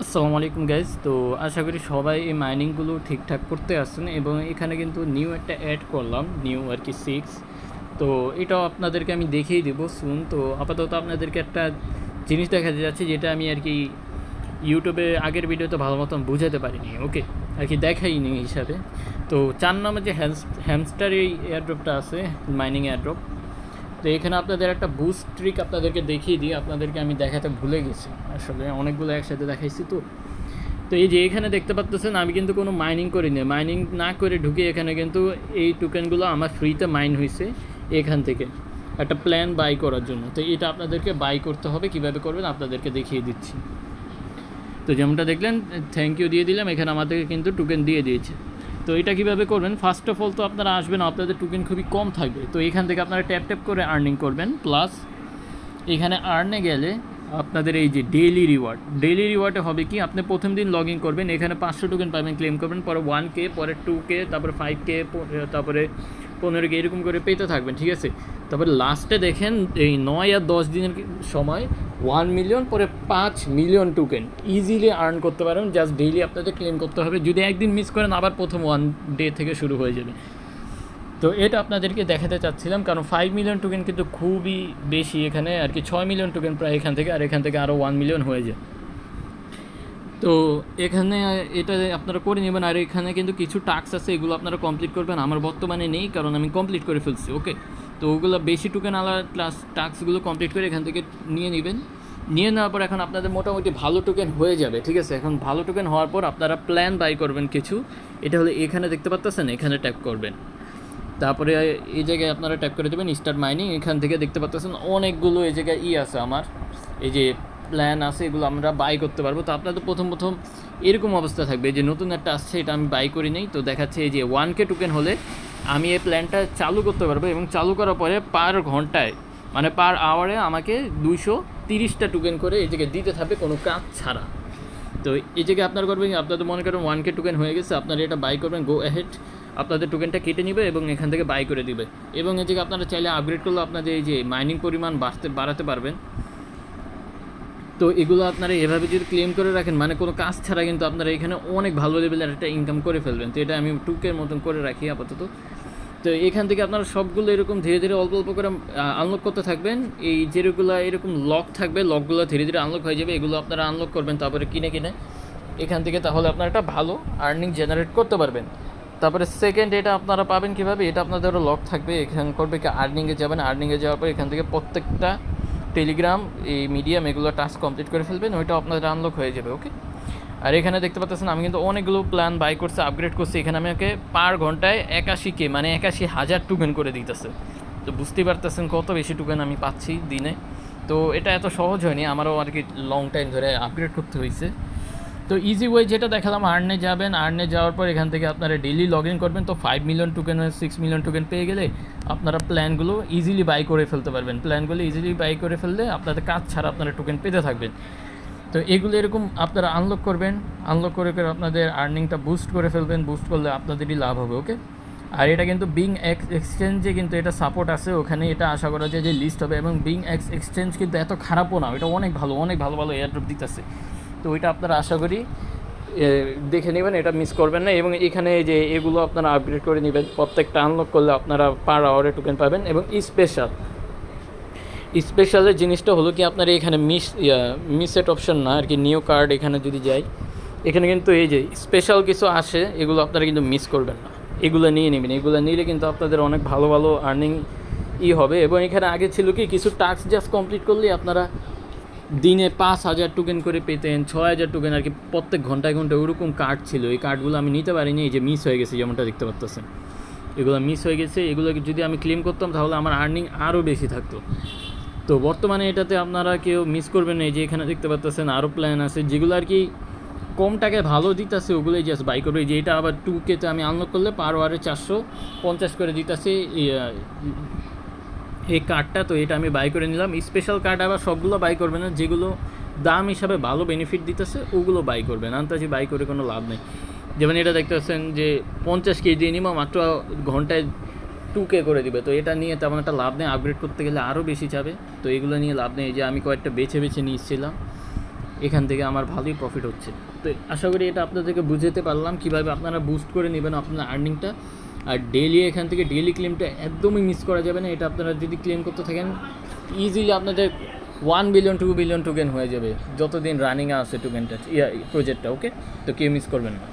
আসসালামু আলাইকুম গাইজ। তো আশা করি সবাই এই মাইনিংগুলো ঠিকঠাক করতে আসছেন এবং এখানে কিন্তু নিউ একটা অ্যাড করলাম, নিউ আর কি 6। তো এটাও আপনাদেরকে আমি দেখিয়ে দেবো সুন। তো আপাতত আপনাদেরকে একটা জিনিস দেখাতে যাচ্ছি যেটা আমি আর কি ইউটিউবে আগের ভিডিওতে ভালো মতন বুঝাতে পারিনি, ওকে, আর কি দেখাইনি হিসাবে। তো 4 নম্বর যে হ্যামস্টার এই এয়ারড্রপটা আছে, মাইনিং এয়ারড্রপ, তো এখানে আপনাদের একটা বুস্ট ট্রিক আপনাদেরকে দেখিয়ে দিই। আপনাদেরকে আমি দেখাতে ভুলে গেছি, আসলে অনেকগুলো একসাথে দেখাইছি। তো তো এই যে এখানে দেখতে পাচ্ছেন আমি কিন্তু কোনো মাইনিং করিনি, মাইনিং না করে ঢুকে এখানে কিন্তু এই টোকেনগুলো আমার ফ্রিতে মাইন হয়েছে এখান থেকে একটা প্ল্যান বাই করার জন্য। তো এটা আপনাদেরকে বাই করতে হবে, কীভাবে করবেন আপনাদেরকে দেখিয়ে দিচ্ছি। তো যেমনটা দেখলেন, থ্যাংক ইউ দিয়ে দিলাম, এখানে আমাদেরকে কিন্তু টোকেন দিয়ে দিয়েছে। তো এটা কীভাবে করবেন, ফার্স্ট অফ অল তো আপনারা আসবেন, আপনাদের টোকেন খুবই কম থাকবে। তো এখান থেকে আপনারা ট্যাপ ট্যাপ করে আর্নিং করবেন। প্লাস এখানে আর্নে গেলে আপনাদের এই যে ডেইলি রিওয়ার্ডে হবে কি, আপনি প্রথম দিন লগ ইন করবেন, এখানে 500 টোকেন পাবেন, ক্লেম করবেন, পরে 1K, পরে 2K, তারপরে 5K, তারপরে 15K, এরকম করে পেতে থাকবেন, ঠিক আছে। তারপরে লাস্টে দেখেন এই 9 আর 10 দিনের সময় 1 মিলিয়ন, পরে 5 মিলিয়ন টোকেন ইজিলি আর্ন করতে পারেন। জাস্ট ডেইলি আপনাদের ক্লেম করতে হবে। যদি একদিন মিস করেন আবার প্রথম 1 ডে থেকে শুরু হয়ে যাবে। তো এটা আপনাদেরকে দেখাতে চাচ্ছিলাম, কারণ 5 মিলিয়ন টোকেন কিন্তু খুবই বেশি এখানে আর কি, 6 মিলিয়ন টোকেন প্রায় এখান থেকে, আর এখান থেকে আরও 1 মিলিয়ন হয়ে যায়। তো এখানে এটা আপনারা করে নেবেন। আর এখানে কিন্তু কিছু টাস্ক আছে, এগুলো আপনারা কমপ্লিট করবেন। আমার বর্তমানে নেই, কারণ আমি কমপ্লিট করে ফেলছি, ওকে। তো ওগুলো বেশি টোকেন আলাদা ক্লাস টাস্কগুলো কমপ্লিট করে এখান থেকে নিয়ে নেবেন। নিয়ে নেওয়ার পর এখন আপনাদের মোটামুটি ভালো টোকেন হয়ে যাবে, ঠিক আছে। এখন ভালো টোকেন হওয়ার পর আপনারা প্ল্যান বাই করবেন কিছু। এটা হলে এখানে দেখতে পাচ্ছেন, এখানে ট্যাপ করবেন, তারপরে এই জায়গায় আপনারা ট্যাপ করে দেবেন স্টার্ট মাইনিং। এখান থেকে দেখতে পাচ্ছেন অনেকগুলো এই জায়গায় আছে, আমার এই যে প্ল্যান আছে, এগুলো আমরা বাই করতে পারবো। তো আপনাদের প্রথম এরকম অবস্থা থাকবে যে নতুন একটা আসছে, এটা আমি বাই করি নেই। তো দেখাচ্ছে এই যে 1K টোকেন হলে আমি এই প্ল্যানটা চালু করতে পারবো, এবং চালু করার পরে পার ঘন্টায় মানে পার আওয়ারে আমাকে 230টা টোকেন করে এই জায়গায় দিতে থাকবে কোনো কাজ ছাড়া। তো এই জায়গায় আপনারা করবেন, আপনাদের মনে করেন 1K টোকেন হয়ে গেছে, আপনারা এটা বাই করবেন, গো অ্যাহেড, আপনাদের টোকেনটা কেটে নেবে এবং এখান থেকে বাই করে দিবে। এবং এই জায়গায় আপনারা চাইলে আপগ্রেড করলে আপনাদের এই যে মাইনিং পরিমাণ বাড়াতে পারবেন। তো এগুলো আপনারা এভাবে যদি ক্লেম করে রাখেন, মানে কোনো কাজ ছাড়া, কিন্তু আপনারা এখানে অনেক ভালো লেভেলের একটা ইনকাম করে ফেলবেন। তো এটা আমি 2K মতন করে রাখি আপাতত। তো এখান থেকে আপনারা সবগুলো এরকম ধীরে ধীরে অল্প অল্প করে আনলক করতে থাকবেন। এই যেগুলো এরকম লক থাকবে, লকগুলো ধীরে ধীরে আনলক হয়ে যাবে, এগুলো আপনারা আনলক করবেন, তারপরে কিনে এখান থেকে, তাহলে আপনারা একটা ভালো আর্নিং জেনারেট করতে পারবেন। তারপরে সেকেন্ড এটা আপনারা পাবেন কীভাবে, এটা আপনাদেরও লক থাকবে, এখানে করবে কি আর্নিংয়ে যাবেন, আর্নিংয়ে যাওয়ার পর এখান থেকে প্রত্যেকটা টেলিগ্রাম, এই মিডিয়াম, এগুলো টাস্ক কমপ্লিট করে ফেলবেন, ওইটা আপনাদের আনলক হয়ে যাবে, ওকে। আর এখানে দেখতে পাচ্ছেন আমি কিন্তু অনেকগুলো প্ল্যান বাই করছি, আপগ্রেড করছি। এখানে আমাকে পার ঘন্টায় 81K মানে 81,000 টোকেন করে দিতেছে। তো বুঝতেই পারতেছেন কত বেশি টোকেন আমি পাচ্ছি দিনে। তো এটা এত সহজ হয়নি, আমারও আর কি লং টাইম ধরে আপগ্রেড করতে হয়েছে। তো ইজি ওয়ে যেটা দেখালাম, আর্নে যাবেন, আর্নে যাওয়ার পর এখান থেকে আপনারা ডেইলি লগ ইন করবেন। তো 5 মিলিয়ন টোকেন 6 মিলিয়ন টোকেন পেয়ে গেলে আপনারা প্ল্যানগুলো ইজিলি বাই করে ফেলতে পারবেন। প্ল্যানগুলো ইজিলি বাই করে ফেললে আপনাদের কাজ ছাড়া আপনারা টোকেন পেতে থাকবেন। তো এগুলো এরকম আপনারা আনলক করবেন, আনলক করে আপনাদের আর্নিংটা বুস্ট করে ফেলবেন। বুস্ট করলে আপনাদেরই লাভ হবে, ওকে। আর এটা কিন্তু বিং এক্সচেঞ্জে কিন্তু এটা সাপোর্ট আছে, ওখানে এটা আশা করা যায় যে লিস্ট হবে। এবং বিং এক্সচেঞ্জ কিন্তু এত খারাপও না, এটা অনেক ভালো ভালো এয়ারড্রপ দিতেছে। তো ওইটা আপনারা আশা করি দেখে নেবেন, এটা মিস করবেন না। এবং এখানে যে এগুলো আপনারা আপগ্রেড করে নেবেন, প্রত্যেকটা আনলক করলে আপনারা পার আওয়ারে টোকেন পাবেন। এবং স্পেশালের জিনিসটা হলো কি, আপনার এখানে মিসেট অপশন না আর কি, নিউ কার্ড এখানে যদি যাই, এখানে কিন্তু এই যে স্পেশাল কিছু আসে, এগুলো আপনারা কিন্তু মিস করবেন না, এগুলো নিয়ে নেবেন। এগুলো নিলে কিন্তু আপনাদের অনেক ভালো আর্নিং হবে। এবং এখানে আগে ছিল কি, কিছু টাস্ক জাস্ট কমপ্লিট করলে আপনারা দিনে 5,000 টোকেন করে পেতেন, 6,000 টোকেন আর কি, প্রত্যেক ঘন্টায় ওরকম কার্ড ছিল। এই কার্ডগুলো আমি নিতে পারিনি, এই যে মিস হয়ে গেছে, যেমনটা দেখতে পাচ্ছেন, এগুলো মিস হয়ে গেছে। এগুলো যদি আমি ক্লেম করতাম তাহলে আমার আর্নিং আরও বেশি থাকতো। তো বর্তমানে এটাতে আপনারা কেউ মিস করবেন না। এই যে এখানে দেখতে পাচ্ছেন আরও প্ল্যান আছে, যেগুলো আর কি কম টাকায় ভালো দিতেছে, ওগুলোই জাস্ট বাই করবে। যে এটা আবার 2K-তে আমি আনলক করলে পার ওয়ারে 450 করে দিতেছে এই কার্ডটা। তো এটা আমি বাই করে নিলাম। স্পেশাল কার্ড আবার সবগুলো বাই করবে না, যেগুলো দাম হিসাবে ভালো বেনিফিট দিতেছে ওগুলো বাই করবেন, আন্তাজি বাই করে কোনো লাভ নেই। যেমন এটা দেখতে পাচ্ছেন যে 50K দিয়ে নিব, মাত্র ঘন্টায় 2K করে দিবে। তো এটা নিয়ে তেমন একটা লাভ নেই, আপগ্রেড করতে গেলে আরও বেশি যাবে। তো এগুলো নিয়ে লাভ নেই। যে আমি কয়েকটা বেছে নিয়েছিলাম, এখান থেকে আমার ভালোই প্রফিট হচ্ছে। তো আশা করি এটা আপনাদেরকে বুঝাতে পারলাম কীভাবে আপনারা বুস্ট করে নেবেন আপনার আর্নিংটা। আর ডেইলি এখান থেকে ডেইলি ক্লেমটা একদমই মিস করা যাবে না। এটা আপনারা যদি ক্লেম করতে থাকেন ইজিলি আপনাদের 1 বিলিয়ন 2 বিলিয়ন টোকেন হয়ে যাবে যতদিন রানিংয়ে আছে টোকেনটা প্রজেক্টটা। ওকে, তো কেউ মিস করবেন না।